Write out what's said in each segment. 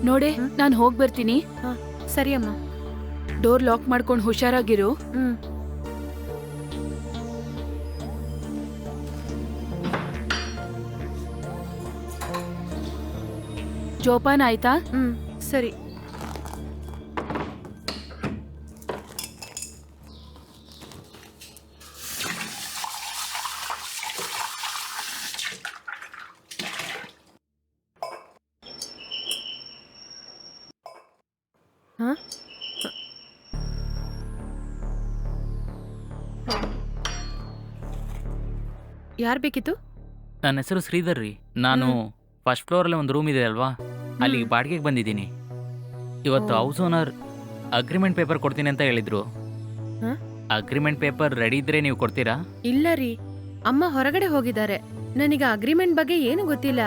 ನೋಡೆ, ನಾನು ಹೋಗ್ ಬರ್ತೀನಿ. ಸರಿ ಅಮ್ಮ. ಡೋರ್ ಲಾಕ್ ಮಾಡ್ಕೊಂಡು ಹುಷಾರಾಗಿರು. ಜೋಪಾನ ಆಯ್ತಾ? ಸರಿ. ಯಾರು ಬೇಕಿತ್ತು? ನನ್ನ ಹೆಸರು ಶ್ರೀಧರ್ ರೀ. ನಾನು ಫಸ್ಟ್ ಫ್ಲೋರಲ್ಲಿ ಒಂದು ರೂಮ್ ಇದೆ ಅಲ್ವಾ, ಅಲ್ಲಿಗೆ ಬಾಡಿಗೆಗೆ ಬಂದಿದ್ದೀನಿ. ಇವತ್ತು ಹೌಸ್ ಓನರ್ ಅಗ್ರಿಮೆಂಟ್ ಪೇಪರ್ ಕೊಡ್ತೀನಿ ಅಂತ ಹೇಳಿದ್ರು. ಅಗ್ರಿಮೆಂಟ್ ಪೇಪರ್ ರೆಡಿ ಇದ್ರೆ ನೀವು ಕೊಡ್ತೀರಾ? ಇಲ್ಲ ರೀ, ಅಮ್ಮ ಹೊರಗಡೆ ಹೋಗಿದ್ದಾರೆ. ನನಗೆ ಅಗ್ರಿಮೆಂಟ್ ಬಗ್ಗೆ ಏನು ಗೊತ್ತಿಲ್ಲ.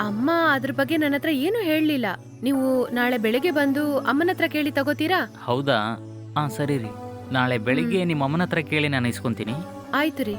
ಅಮ್ಮ ಅದ್ರ ಬಗ್ಗೆ ನನ್ನ ಹತ್ರ ಏನು ಹೇಳಲಿಲ್ಲ. ನೀವು ನಾಳೆ ಬೆಳಿಗ್ಗೆ ಬಂದು ಅಮ್ಮನ ಹತ್ರ ಕೇಳಿ ತಗೋತೀರಾ? ಹೌದಾ? ಹಾಂ ಸರಿ ರೀ. ನಾಳೆ ಬೆಳಿಗ್ಗೆ ನಿಮ್ಮ ಅಮ್ಮನ ಹತ್ರ ಕೇಳಿ ನಾನು ಇಸ್ಕೊಂತೀನಿ. ಆಯ್ತು ರೀ.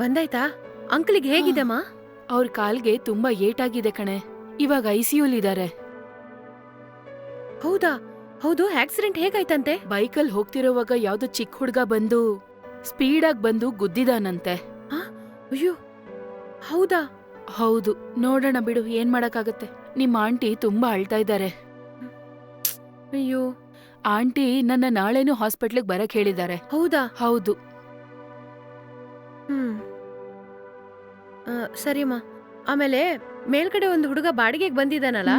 ಬಂದಾಯ್ತಾ? ಅಂಕಲಿಗೆ ಹೇಗಿದೆಮ್ಮ? ಅವ್ರ ಕಾಲ್ಗೆ ತುಂಬಾ ಏಟಾಗಿದೆ ಕಣೆ. ಇವಾಗ ಐಸಿಯುಲಿದ್ದಾರೆ. ಹೌದಾ? ಹೌದು, ಆಕ್ಸಿಡೆಂಟ್ ಹೇಗಾಯ್ತಂತೆ? ಬೈಕಲ್ಲಿ ಹೋಗ್ತಿರೋವಾಗ ಯಾವ್ದೋ ಚಿಕ್ಕ ಹುಡ್ಗ ಬಂದು ಸ್ಪೀಡಾಗಿ ಬಂದು ಗುದ್ದಿದಾನಂತೆ. ಅಯ್ಯೋ, ಹೌದಾ? ಹೌದು. ನೋಡೋಣ ಬಿಡು, ಏನ್ ಮಾಡಕ್ಕಾಗತ್ತೆ. ನಿಮ್ಮ ಆಂಟಿ ತುಂಬಾ ಅಳ್ತಾ ಇದ್ದಾರೆ. ಅಯ್ಯೋ. ಆಂಟಿ ನನ್ನ ನಾಳೆನೂ ಹಾಸ್ಪಿಟ್ಲಿಗೆ ಬರಕ್ ಹೇಳಿದ್ದಾರೆ. ಹೌದಾ? ಹೌದು. ಸರಿಮ್ಮ. ಆಮೇಲೆ ಮೇಲ್ಗಡೆ ಒಂದು ಹುಡುಗ ಬಾಡಿಗೆಗೆ ಬಂದಿದ್ದಾನಲ್ಲ,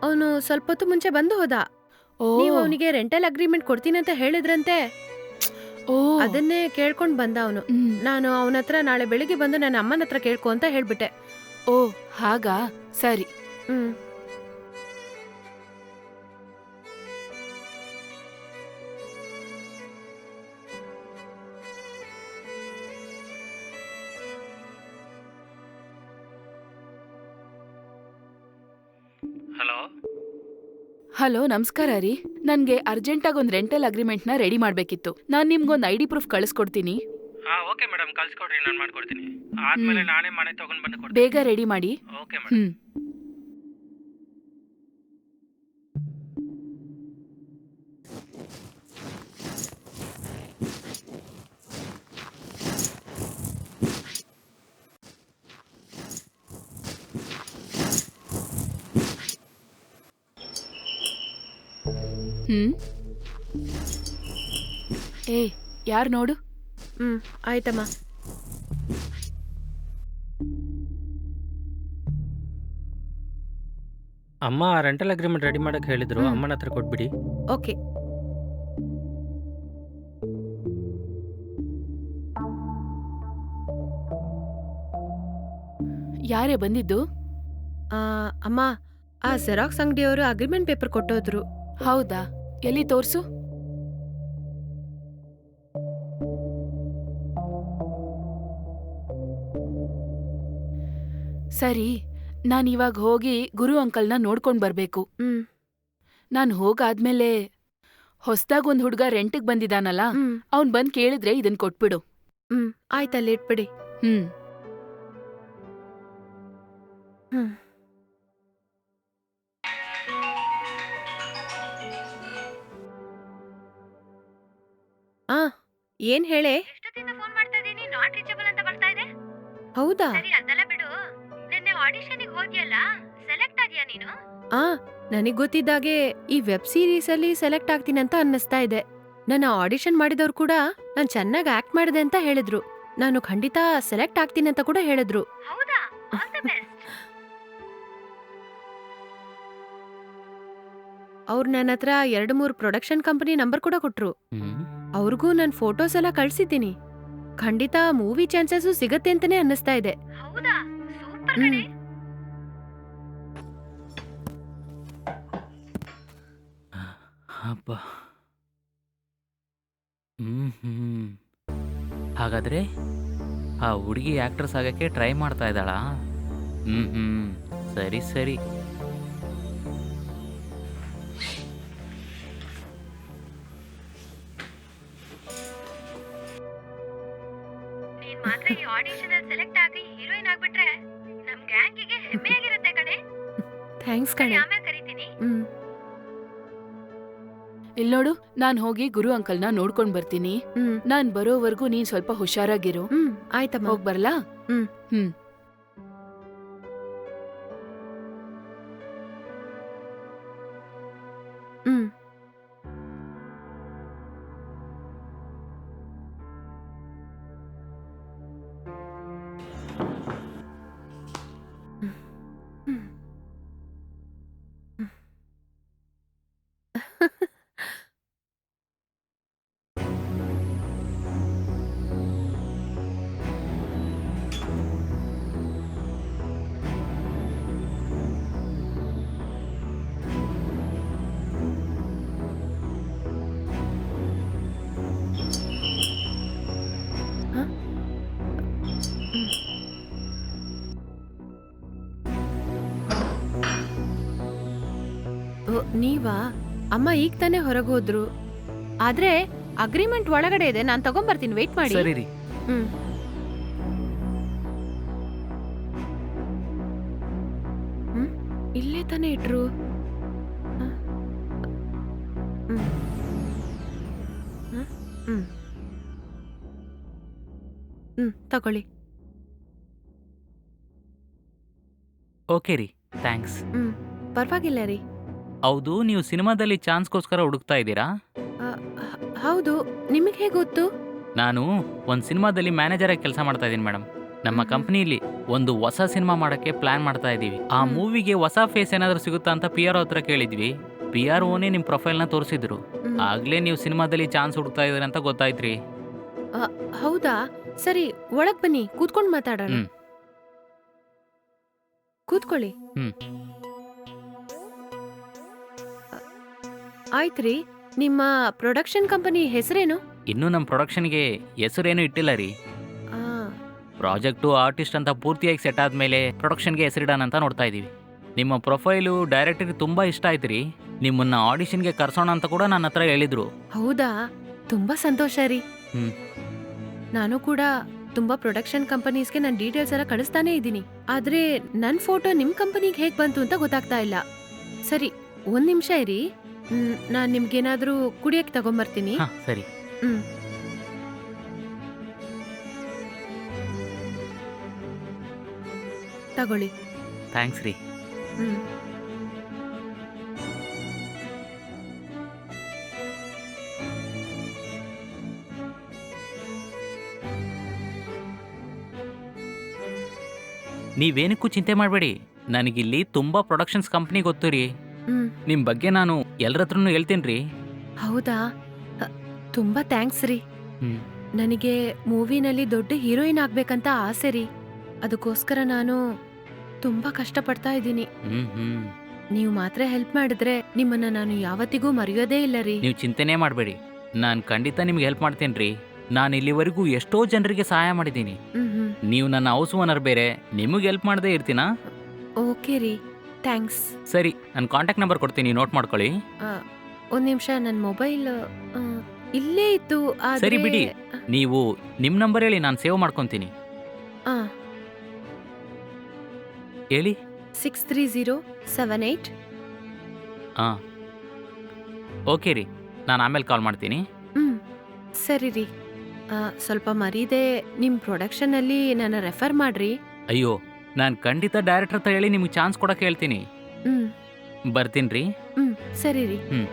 ಅವನು ಸ್ವಲ್ಪ ಹೊತ್ತು ಮುಂಚೆ ಬಂದು ಹೋದ. ನೀವು ಅವನಿಗೆ ರೆಂಟಲ್ ಅಗ್ರಿಮೆಂಟ್ ಕೊಡ್ತೀನಿ ಅಂತ ಹೇಳಿದ್ರಂತೆ. ಅದನ್ನೇ ಕೇಳ್ಕೊಂಡ್ ಬಂದ ಅವನು. ನಾನು ಅವನ ಹತ್ರ ನಾಳೆ ಬೆಳಿಗ್ಗೆ ಬಂದು ನನ್ನ ಅಮ್ಮನ ಹತ್ರ ಕೇಳ್ಕೊ ಅಂತ ಹೇಳ್ಬಿಟ್ಟೆ. ಓ ಹಾಗಾ? ಸರಿ. ಹಲೋ, ನಮಸ್ಕಾರ ರೀ. ನನ್ಗೆ ಅರ್ಜೆಂಟಾಗಿ ಒಂದು ರೆಂಟಲ್ ಅಗ್ರಿಮೆಂಟ್ನ ರೆಡಿ ಮಾಡ್ಬೇಕಿತ್ತು. ನಾನ್ ನಿಮ್ಗೊಂದು ID ಪ್ರೂಫ್ ಕಳಿಸ್ಕೊಡ್ತೀನಿ. ಓಕೆ ಮೇಡಮ್, ಕಳ್ಸಿಕೊಡ್ರಿ, ನಾನು ಮಾಡ್ಕೊಡ್ತೀನಿ. ಆದ್ಮೇಲೆ ನಾನೇ ಮನೆ ತಗೊಂಡು ಬಂದು ಕೊಡ್ತೀನಿ. ಬೇಗ ರೆಡಿ ಮಾಡಿ. Okay madam. ಏ, ಯಾರು ನೋಡು. ಆಯ್ತಮ್ಮ. ಅಮ್ಮ ರೆಂಟಲ್ ಅಗ್ರಿಮೆಂಟ್ ರೆಡಿ ಮಾಡಕ್ಕೆ ಹೇಳಿದ್ರು. ಅಮ್ಮನ ಹತ್ರ ಕೊಟ್ಬಿಡಿ. ಓಕೆ. ಯಾರೇ ಬಂದಿದ್ದು? ಅಮ್ಮ, ಆ ಜೆರಾಕ್ಸ್ ಅಂಗಡಿಯವರು ಅಗ್ರಿಮೆಂಟ್ ಪೇಪರ್ ಕೊಟ್ಟೋದ್ರು. ಹೌದಾ? ಎಲ್ಲಿ ತೋರ್ಸು. ಸರಿ, ನಾನಿವಾಗ ಹೋಗಿ ಗುರು ಅಂಕಲ್ನ ನೋಡ್ಕೊಂಡ್ ಬರ್ಬೇಕು. ನಾನು ಹೋಗಾದ್ಮೇಲೆ ಹೊಸ್ದಾಗ್ ಒಂದ್ ಹುಡ್ಗ ರೆಂಟಿಗ್ ಬಂದಿದಾನಲ್ಲ, ಅವ್ನ್ ಬಂದ್ ಕೇಳಿದ್ರೆ ಇದನ್ ಕೊಟ್ಬಿಡು. ಆಯ್ತಲ್ಲಿ ಇಟ್ಬಿಡಿ. ಏನ್ ಹೇಳೆ? ಎಷ್ಟೊತ್ತಿಂದ ಫೋನ್ ಮಾಡ್ತಾ ಇದೀನಿ, ನಾಟ್ ರೀಚಬಲ್ ಅಂತ ಬರ್ತಾ ಇದೆ. ಹೌದಾ? ಸರಿ, ಅದೆಲ್ಲ ಬಿಡು. ನಿನ್ನೆ ಆಡಿಷನ್ಗೆ ಹೋದ್ಯಲ್ಲ, ಸೆಲೆಕ್ಟ್ ಆದ್ಯಾ ನೀನು? ನನಗ್ ಗೊತ್ತಿದ್ದಾಗೆ ಈ ವೆಬ್ ಸೀರೀಸ್ ಅಲ್ಲಿ ಸೆಲೆಕ್ಟ್ ಆಗ್ತೀನಿ ಅಂತ ಅನ್ನಿಸ್ತಾ ಇದೆ. ನನ್ನ ಆಡಿಷನ್ ಮಾಡಿದವ್ರು ಕೂಡ ನಾನ್ ಚೆನ್ನಾಗಿ ಆಕ್ಟ್ ಮಾಡಿದೆ ಅಂತ ಹೇಳಿದ್ರು. ನಾನು ಖಂಡಿತ ಸೆಲೆಕ್ಟ್ ಆಗ್ತೀನಿ ಅಂತ ಕೂಡ ಹೇಳಿದ್ರು. ಹೌದಾ? All the best. ಅವ್ರು ನನ್ನ ಹತ್ರ 2-3 ಪ್ರೊಡಕ್ಷನ್ ಕಂಪನಿ ನಂಬರ್ ಕೂಡ ಕೊಟ್ರು. ಅವ್ರಿಗೂ ನನ್ ಫೋಟೋಸ್ ಎಲ್ಲ ಕಳ್ಸಿದ್ದೀನಿ. ಖಂಡಿತ ಮೂವಿ ಚಾನ್ಸಸ್ಸು ಸಿಗತ್ತೆ ಅಂತಾನೆ ಅನ್ನಿಸ್ತಾ ಇದೆ. ಹೌದಾ, ಸೂಪರ್ ಹ್ಮ್. ಕಣೆ. ಅಬ್ಬ. ಹಾಗಾದ್ರೆ ಆ ಹುಡುಗಿ ಆಕ್ಟ್ರೆಸ್ ಆಗಕ್ಕೆ ಟ್ರೈ ಮಾಡ್ತಾ ಇದ್ದಾಳಾ? ಸರಿ ಸರಿ. ನೀನ್ ಮಾತ್ರ ಈ ಆಡಿಷನ್ ಅಲ್ಲಿ ಸೆಲೆಕ್ಟ್ ಆಗಿ ಹೀರೋಯಿನ್ ಆಗ್ಬಿಟ್ರೆ ನಮ್ ಗ್ಯಾಂಗಿಗೆ ಹೆಮ್ಮೆಯಾಗಿರುತ್ತೆ ಕಣೆ. ಥ್ಯಾಂಕ್ಸ್ ಸರಿ, ಕಣೆ. ಆಮೇಲೆ ಕರಿತೀನಿ. ಹ್ಮ್. ಇಲ್ನೋಡು, ನಾನ್ ಹೋಗಿ ಗುರು ಅಂಕಲ್ನ ನೋಡ್ಕೊಂಡ್ ಬರ್ತೀನಿ. ಹ್ಮ್. ನಾನ್ ಬರೋವರ್ಗೂ ನೀನ್ ಸ್ವಲ್ಪ ಹುಷಾರಾಗಿರು. ಆಯ್ತಮ್ಮ. ಹೋಗ್ ಬರ್ಲಾ? ಹ್ಮ್. ಹ್ಮ್. ಹ್ಮ್. ಓ, ನೀವಾ? ಅಮ್ಮ ಈಗ ತಾನೇ ಹೊರಗೆ ಹೋದ್ರು. ಆದ್ರೆ ಅಗ್ರಿಮೆಂಟ್ ಒಳಗಡೆ ಇದೆ, ನಾನ್ ತಗೊಂಬರ್ತೀನಿ, ವೇಟ್ ಮಾಡಿ. ಸರಿ ರೀ. ಹ್ಮ್. ಹ್ಮ್? ಇಲ್ಲೇ ತಾನೇ ಇಟ್ರು. ಹ? ಹ್ಮ್. ಹ? ಹ್ಮ್. ತಗೊಳ್ಳಿ. ಓಕೆ ರೀ, ಥ್ಯಾಂಕ್ಸ್. ಪರವಾಗಿಲ್ಲ ರೀ. ಹೌದು, ನೀವು ಸಿನಿಮಾದಲ್ಲಿ ಚಾನ್ಸ್ಗೋಸ್ಕರ ಹುಡುಕ್ತಾ ಇದ್ದೀರಾ? ಹೌದು, ನಿಮಗೆ ಹೇಗೆ ಗೊತ್ತು? ನಾನು ಒಂದು ಸಿನಿಮಾದಲ್ಲಿ ಮ್ಯಾನೇಜರ್ ಆಗಿ ಕೆಲಸ ಮಾಡ್ತಾ ಇದ್ದೀನಿ ಮೇಡಮ್. ನಮ್ಮ ಕಂಪ್ನಿಲಿ ಒಂದು ಹೊಸ ಸಿನಿಮಾ ಮಾಡೋಕ್ಕೆ ಪ್ಲಾನ್ ಮಾಡ್ತಾ ಇದ್ದೀವಿ. ಆ ಮೂವಿಗೆ ಹೊಸ ಫೇಸ್ ಏನಾದರೂ ಸಿಗುತ್ತಾ ಅಂತ ಪಿ ಆರ್ ಹತ್ರ ಕೇಳಿದ್ವಿ. ಪಿ ಆರ್ ಓನೇ ನಿಮ್ಮ ಪ್ರೊಫೈಲ್ನ ತೋರಿಸಿದ್ರು. ಆಗ್ಲೇ ನೀವು ಸಿನಿಮಾದಲ್ಲಿ ಚಾನ್ಸ್ ಹುಡುಕ್ತಾ ಇದ್ದೀರಿ ಅಂತ ಗೊತ್ತಾಯ್ತ್ರಿ. ಹೌದಾ? ಸರಿ, ಒಳಗ್ ಬನ್ನಿ, ಕೂತ್ಕೊಂಡು ಮಾತಾಡೋಣ. ಹ್ಮ್. ಕೂತ್ಕೊಳ್ಳಿ. ಹ್ಮ್. ಆಯ್ತ್ರಿ, ನಿಮ್ಮ ಪ್ರೊಡಕ್ಷನ್ ಕಂಪನಿ ಹೆಸರೇನು? ಇನ್ನೂ ನಮ್ಮ ಪ್ರೊಡಕ್ಷನ್ಗೆ ಹೆಸರೇನು ಇಟ್ಟಿಲ್ಲ ರೀ. ಆ, ಪ್ರಾಜೆಕ್ಟು ಆರ್ಟಿಸ್ಟ್ ಅಂತ ಪೂರ್ತಿಯಾಗಿ ಸೆಟ್ ಆದಮೇಲೆ ಪ್ರೊಡಕ್ಷನ್ಗೆ ಹೆಸರಿಡೋಣ ಅಂತ ನೋಡ್ತಾ ಇದ್ದೀವಿ. ನಿಮ್ಮ ಪ್ರೊಫೈಲು ಡೈರೆಕ್ಟರ್ಗೆ ತುಂಬ ಇಷ್ಟ ಆಯ್ತು ರೀ. ನಿಮ್ಮನ್ನ ಆಡಿಷನ್ಗೆ ಕರ್ಸೋಣ ಅಂತ ಕೂಡ ನನ್ನ ಹತ್ರ ಹೇಳಿದ್ರು. ಹೌದಾ? ತುಂಬಾ ಸಂತೋಷ ರೀ. ಹ್ಮ್. ನಾನು ಕೂಡ ತುಂಬಾ ಪ್ರೊಡಕ್ಷನ್ ಕಂಪನೀಸ್ಗೆ ನನ್ನ ಡೀಟೇಲ್ಸ್ ಎಲ್ಲ ಕಳಿಸ್ತಾನೆ ಇದ್ದೀನಿ. ಆದ್ರೆ ನನ್ ಫೋಟೋ ನಿಮ್ ಕಂಪನಿಗೆ ಹೇಗ್ ಬಂತು ಅಂತ ಗೊತ್ತಾಗ್ತಾ ಇಲ್ಲ. ಸರಿ, ಒಂದ್ ನಿಮಿಷ ಇರಿ. ನಾನ್ ನಿಮ್ಗೇನಾದ್ರೂ ಕುಡಿಯಕ್ಕೆ ತಗೊಂಬರ್ತೀನಿ. ಹಾಂ, ಸರಿ. ಹ್ಮ್. ತಗೊಳ್ಳಿ. ಥ್ಯಾಂಕ್ಸ್ ರೀ. ಹ್ಮ್. ನೀವೇನಕ್ಕೂ ಚಿಂತೆ ಮಾಡಬೇಡಿ. ನನಗಿಲ್ಲಿ ತುಂಬ ಪ್ರೊಡಕ್ಷನ್ಸ್ ಕಂಪ್ನಿ ಗೊತ್ತು ರೀ. ನಿಮ್ಮ ಬಗ್ಗೆ ನಾನು ಎಲ್ಲರ ಹತ್ರನೂ ಹೇಳ್ತೀನಿ ರೀ. ಹೌದಾ? ತುಂಬಾ ಥ್ಯಾಂಕ್ಸ್ ರೀ. ಹ್ಮ್. ನನಗೆ ಮೂವಿನಲ್ಲಿ ದೊಡ್ಡ ಹೀರೋಯಿನ್ ಆಗ್ಬೇಕಂತ ಆಸೆ ರೀ. ಅದಕ್ಕೋಸ್ಕರ ನಾನು ತುಂಬಾ ಕಷ್ಟಪಡ್ತಾ ಇದ್ದೀನಿ. ನೀವು ಮಾತ್ರ ಹೆಲ್ಪ್ ಮಾಡಿದ್ರೆ ನಿಮ್ಮನ್ನ ನಾನು ಯಾವತ್ತಿಗೂ ಮರೆಯೋದೇ ಇಲ್ಲ ರೀ. ನೀವು ಚಿಂತೆನೇ ಮಾಡಬೇಡಿ, ನಾನು ಖಂಡಿತ ನಿಮ್ಗೆ ಹೆಲ್ಪ್ ಮಾಡ್ತೀನಿ ರೀ. ನಾನು ಇಲ್ಲಿವರೆಗೂ ಎಷ್ಟೋ ಜನರಿಗೆ ಸಹಾಯ ಮಾಡಿದ್ದೀನಿ. ನೀವು ನನ್ನ ಹೌಸ್ ಓನರ್ ಬೇರೆ, ನಿಮಗೆ ಹೆಲ್ಪ್ ಮಾಡದೇ ಇರ್ತೀನಾ? ಓಕೆ ರೀ, ಥ್ಯಾಂಕ್ಸ್. ಸರಿ, ನನ್ನ ಕಾಂಟ್ಯಾಕ್ಟ್ ನಂಬರ್ ಕೊಡ್ತೀನಿ, ನೋಟ್ ಮಾಡ್ಕೊಳ್ಳಿ. ಒಂದ್ ನಿಮಿಷ, ನನ್ನ ಮೊಬೈಲ್ ಇಲ್ಲೇ ಇತ್ತು. ಸರಿ ಬಿಡಿ, ನೀವು ನಿಮ್ಮ ನಂಬರ್ ಹೇಳಿ, ನಾನು ಸೇವ್ ಮಾಡ್ಕೊತೀನಿ. ಹೇಳಿ. 63078. ಹಾಂ, ಓಕೆ ರೀ, ನಾನು ಆಮೇಲೆ ಕಾಲ್ ಮಾಡ್ತೀನಿ. ಸರಿ ರೀ. ಸ್ವಲ್ಪ ಮರೀದೆ ನಿಮ್ಮ ಪ್ರೊಡಕ್ಷನಲ್ಲಿ ನನ್ನ ರೆಫರ್ ಮಾಡ್ರಿ. ಅಯ್ಯೋ, ನಾನು ಖಂಡಿತ ಡೈರೆಕ್ಟರ್ ಹತ್ರ ಹೇಳಿ ನಿಮ್ಗೆ ಚಾನ್ಸ್ ಕೊಡೋಕೆ ಹೇಳ್ತೀನಿ. ಬರ್ತೀನಿ ರೀ. ಸರಿ ರೀ. ಹ್ಞೂ.